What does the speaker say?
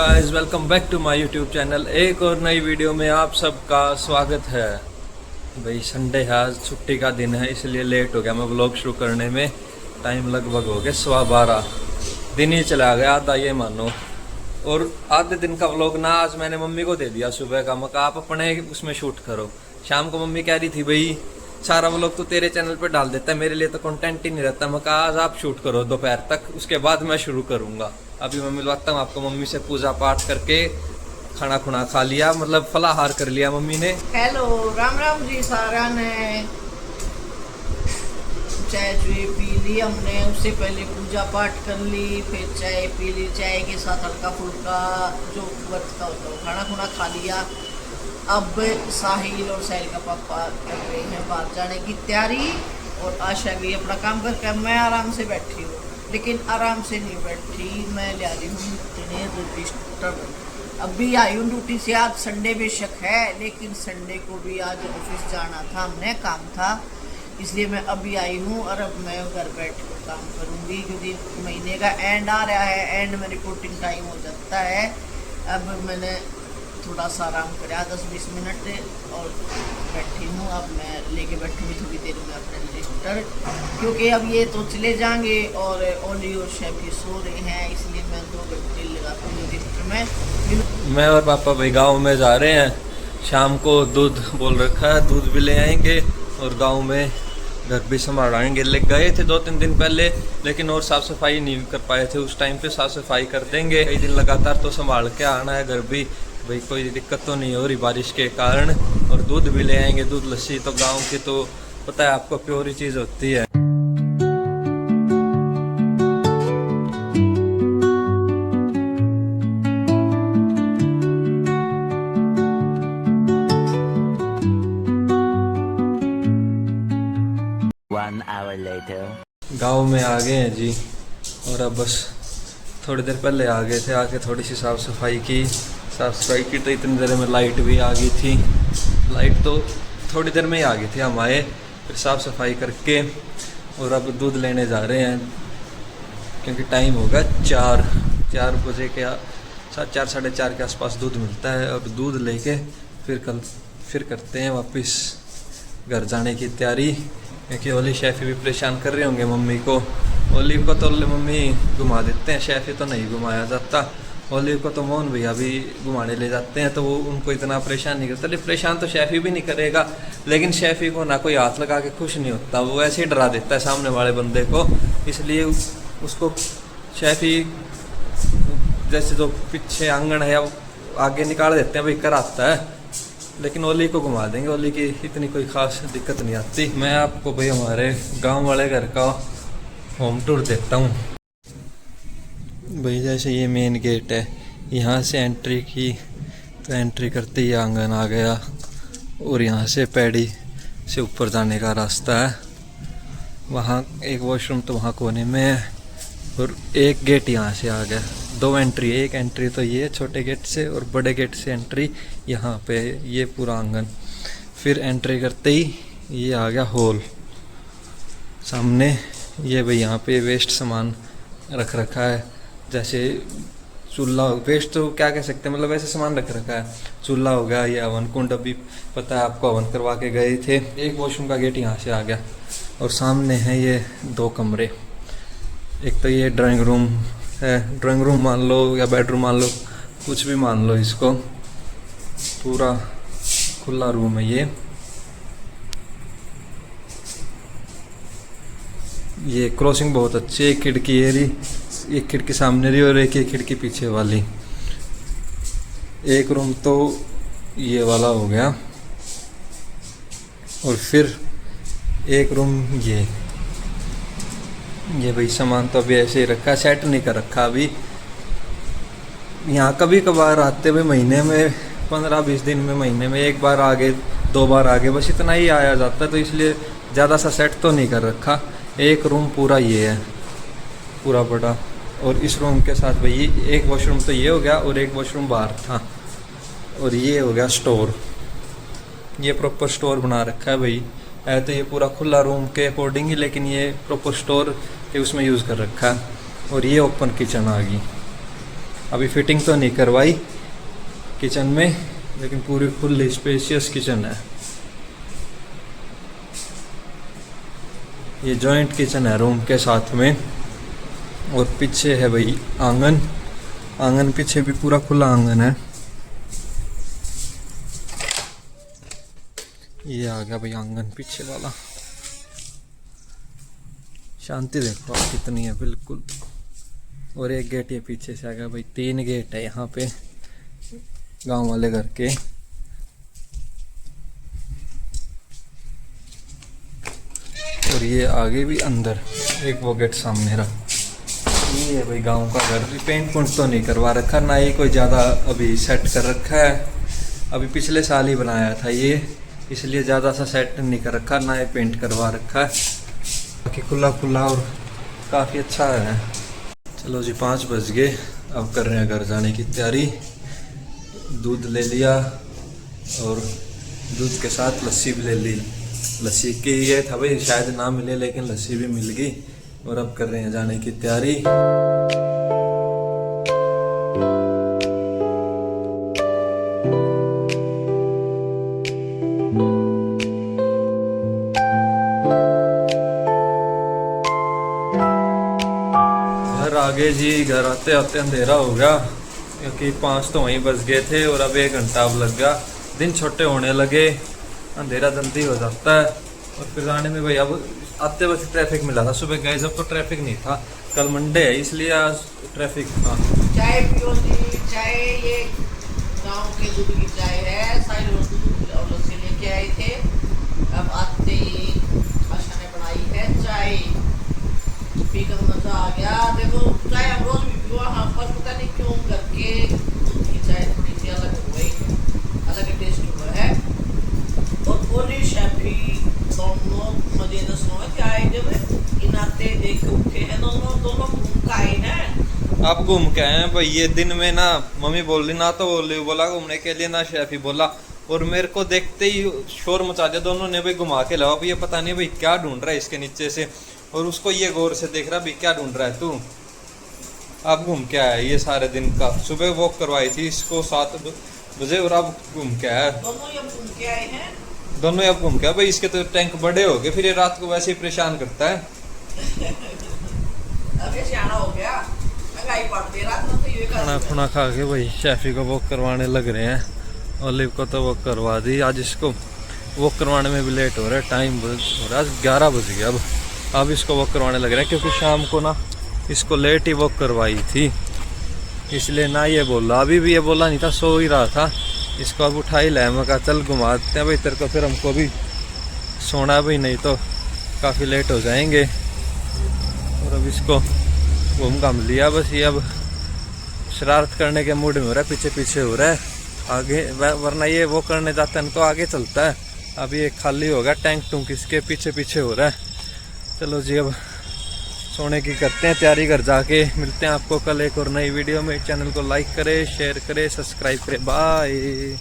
Guys, welcome back to my YouTube channel. एक और नई वीडियो में आप सबका स्वागत है। भाई संडे है, आज छुट्टी का दिन है, इसलिए लेट हो गया मैं व्लॉग शुरू करने में। टाइम लगभग हो गया 12:15, दिन ही चला गया आधा, ये मानो। और आधे दिन का व्लॉग ना आज मैंने मम्मी को दे दिया सुबह का। मैं कहा आप अपने उसमें शूट करो। शाम को मम्मी कह रही थी भाई सारा व्लॉग तो तेरे चैनल पर डाल देता है, मेरे लिए तो कंटेंट ही नहीं रहता। मैं कहा आज आप शूट करो दोपहर तक, उसके बाद मैं शुरू करूँगा। अभी मैं मिलवाता हूँ आपको मम्मी से। पूजा पाठ करके खाना खुना खा लिया, मतलब फलाहार कर लिया मम्मी ने। हेलो, राम राम जी सारा ने। चाय पी ली हमने, उससे पहले पूजा पाठ कर ली, फिर चाय पी ली। चाय के साथ हल्का फुल्का जो व्रत का होता है खाना खुना खा लिया। अब साहिल और साहिल का पापा कर रहे हैं बाहर जाने की तैयारी, और आशा भी अपना काम करके मैं आराम से बैठी हूँ। लेकिन आराम से नहीं बैठी, मैं ले आ रही हूँ इतने रजिस्टर। अभी आई हूँ ड्यूटी से। आज संडे बेशक है, लेकिन संडे को भी आज ऑफिस जाना था, हमने काम था, इसलिए मैं अभी आई हूँ। और अब मैं घर बैठ कर काम करूँगी, क्योंकि महीने का एंड आ रहा है। एंड में रिपोर्टिंग टाइम हो जाता है। अब मैंने थोड़ा सा आराम कराया 10-20 मिनट, और बैठी हूँ। अब मैं लेके बैठूँगी थोड़ी देर में अपने रजिस्टर, क्योंकि अब ये तो चले जाएंगे और ओली और शेफी सो रहे हैं, इसलिए मैं 2 घंटे लगाती हूँ रजिस्टर में। मैं और पापा भाई गाँव में जा रहे हैं। शाम को दूध बोल रखा है, दूध भी ले आएंगे और गाँव में घर भी संभालेंगे। ले गए थे 2-3 दिन पहले, लेकिन और साफ़ सफाई नहीं कर पाए थे। उस टाइम पे साफ़ सफाई कर देंगे। कई दिन लगातार तो संभाल के आना है घर भी, भाई कोई दिक्कत तो नहीं हो रही बारिश के कारण। और दूध भी ले आएंगे, दूध लस्सी तो गांव की तो पता है आपको प्योर ही चीज़ होती है। गांव में आ गए हैं जी, और अब बस थोड़ी देर पहले आ गए थे। आके थोड़ी सी साफ़ सफाई की तो इतनी देर में लाइट भी आ गई थी। लाइट तो थोड़ी देर में ही आ गई थी, हम आए फिर साफ़ सफाई करके। और अब दूध लेने जा रहे हैं, क्योंकि टाइम होगा 4 बजे के 4 साढ़े 4 के आसपास दूध मिलता है। और दूध लेके फिर करते हैं वापस घर जाने की तैयारी, क्योंकि ओली शेफ़ी भी परेशान कर रहे होंगे मम्मी को। ओली को तो मम्मी घुमा देते हैं, शेफ़ी तो नहीं घुमाया जाता। ओली को तो मोहन भैया भी घुमाने ले जाते हैं, तो वो उनको इतना परेशान नहीं करता। परेशान तो शेफ़ी भी नहीं करेगा, लेकिन शेफ़ी को ना कोई हाथ लगा के खुश नहीं होता, वो ऐसे ही डरा देता है सामने वाले बंदे को। इसलिए उसको शेफ़ी जैसे जो पीछे आंगन है आगे निकाल देते हैं, भाई कर आता है। लेकिन ओली को घुमा देंगे, ओली की इतनी कोई ख़ास दिक्कत नहीं आती। मैं आपको भाई हमारे गांव वाले घर का होम टूर देता हूँ। भाई जैसे ये मेन गेट है, यहाँ से एंट्री की तो एंट्री करते ही आंगन आ गया, और यहाँ से पैड़ी से ऊपर जाने का रास्ता है। वहाँ एक वॉशरूम तो वहाँ कोने में है, और एक गेट यहाँ से आ गया। 2 एंट्री है, एक एंट्री तो ये छोटे गेट से, और बड़े गेट से एंट्री यहाँ पे ये पूरा आंगन। फिर एंट्री करते ही ये आ गया हॉल सामने। ये भाई यहाँ पे वेस्ट सामान रख रखा है, जैसे चूल्हा, वेस्ट तो क्या कह सकते हैं, मतलब ऐसे सामान रख रखा है। चूल्हा हो गया, ये हवन कुंड, अभी पता है आपको हवन करवा के गए थे। एक वॉशरूम का गेट यहाँ से आ गया, और सामने है ये 2 कमरे। एक तो ये ड्राइंग रूम है, ड्राइंग रूम मान लो या बेडरूम मान लो, कुछ भी मान लो इसको। पूरा खुला रूम है ये क्रॉसिंग बहुत अच्छी है। एक खिड़की ये रही, एक खिड़की सामने रही, और एक खिड़की पीछे वाली। एक रूम तो ये वाला हो गया, और फिर एक रूम ये भाई सामान तो अभी ऐसे ही रखा, सेट नहीं कर रखा अभी। यहाँ कभी कभार आते हुए महीने में 15-20 दिन में, महीने में 1 बार आगे 2 बार आगे, बस इतना ही आया जाता है, तो इसलिए ज़्यादा सा सेट तो नहीं कर रखा। एक रूम पूरा ये है, पूरा बड़ा। और इस रूम के साथ भाई एक वॉशरूम तो ये हो गया, और एक वॉशरूम बाहर था, और ये हो गया स्टोर। ये प्रॉपर स्टोर बना रखा है भाई। है तो ये पूरा खुला रूम के अकॉर्डिंग ही, लेकिन ये प्रॉपर स्टोर के उसमें यूज़ कर रखा है। और ये ओपन किचन आ गई। अभी फिटिंग तो नहीं करवाई किचन में, लेकिन पूरी फुल स्पेशियस किचन है। ये जॉइंट किचन है रूम के साथ में। और पीछे है भाई आंगन, आंगन पीछे भी पूरा खुला आंगन है। ये आ गया भाई आंगन पीछे वाला। शांति देखो आप कितनी है बिल्कुल। और एक गेट ये पीछे से आ गया भाई। 3 गेट है यहाँ पे गांव वाले घर के। और ये आगे भी अंदर एक वो गेट सामने रहा। ये है भाई गांव का घर। अभी पेंट पुंट तो नहीं करवा रखा, ना ही कोई ज़्यादा अभी सेट कर रखा है। अभी पिछले साल ही बनाया था ये, इसलिए ज़्यादा सा सेट नहीं कर रखा, ना ही पेंट करवा रखा है। बाकी खुला खुला और काफ़ी अच्छा है। चलो जी 5 बज गए, अब कर रहे हैं घर जाने की तैयारी। दूध ले लिया और दूध के साथ लस्सी भी ले ली। लस्सी की ये था भाई शायद ना मिले, लेकिन लस्सी भी मिल गई। और अब कर रहे हैं जाने की तैयारी। घर आ गए जी। घर आते आते अंधेरा हो गया, क्योंकि 5 तो वहीं बज गए थे और अब 1 घंटा अब लग गया। दिन छोटे होने लगे, अंधेरा जल्दी हो जाता है। और फिर आने में भाई अब आते वक्त ट्रैफिक मिला था। सुबह गए जब तो ट्रैफिक नहीं था, कल मंडे है इसलिए आज ट्रैफिक था। चाय पियो जी, चाय ये गांव के दूध की चाय है। सारे लोग दूध और लस्सी लेके आए थे। अब आते ही आशा ने बनाई है चाय, पीकर मजा आ गया। देखो चाय हम रोज भी पियो, हम पर पता नहीं क्यों करके दूध की चाय थोड़ी सी अलग हो गई, अलग टेस्ट हुआ है। और बोली शैफी दोनों मजे दसनो है क्या है। जब इनाते देख के उठे हैं दोनों घूम का आए ना। आप घूम के आए हैं भाई। ये दिन में ना मम्मी बोल रही, ना तो बोला घूमने के लिए, ना शेफी बोला। और मेरे को देखते ही शोर मचा दिया दोनों ने भाई, घुमा के लाओ। ये पता नहीं भाई क्या ढूंढ रहा है इसके नीचे से। और उसको ये गौर से देख रहा भाई क्या ढूंढ रहा है तू। आप घूम के आया ये सारे दिन का। सुबह वॉक करवाई थी इसको 7 बजे और अब घूम के आया। दोनों अब घूम के आए हैं। दोनों अब घूम के आए भाई। इसके तो टैंक बड़े हो गए, फिर ये रात को वैसे ही परेशान करता है। अबे सियाना हो गया, महंगाई पड़ती रात में तो ये खाना खुना खा के भाई शेफी को वॉक करवाने लग रहे हैं। ओलिव को तो वॉक करवा दी। आज इसको वॉक करवाने में भी लेट हो रहा है, टाइम हो रहा है। आज 11 बज गया। अब इसको वॉक करवाने लग रहे हैं, क्योंकि शाम को ना इसको लेट ही वॉक करवाई थी, इसलिए ना ये बोला। अभी भी ये बोला नहीं था, सो ही रहा था। इसको अब उठा ही लाया। मैं कहा चल घुमाते हैं भाई तेरे को, फिर हमको भी सोना भी, नहीं तो काफ़ी लेट हो जाएंगे। और अब इसको घूम घाम लिया बस। ये अब शरारत करने के मूड में हो रहा है, पीछे पीछे हो रहा है आगे, वरना ये वो करने जाता है तो आगे चलता है। अब ये खाली हो गया, टैंक टूंक इसके पीछे पीछे हो रहा है। चलो जी अब सोने की करते हैं तैयारी। घर जाके मिलते हैं आपको कल एक और नई वीडियो में। चैनल को लाइक करें, शेयर करें, सब्सक्राइब करें। बाय।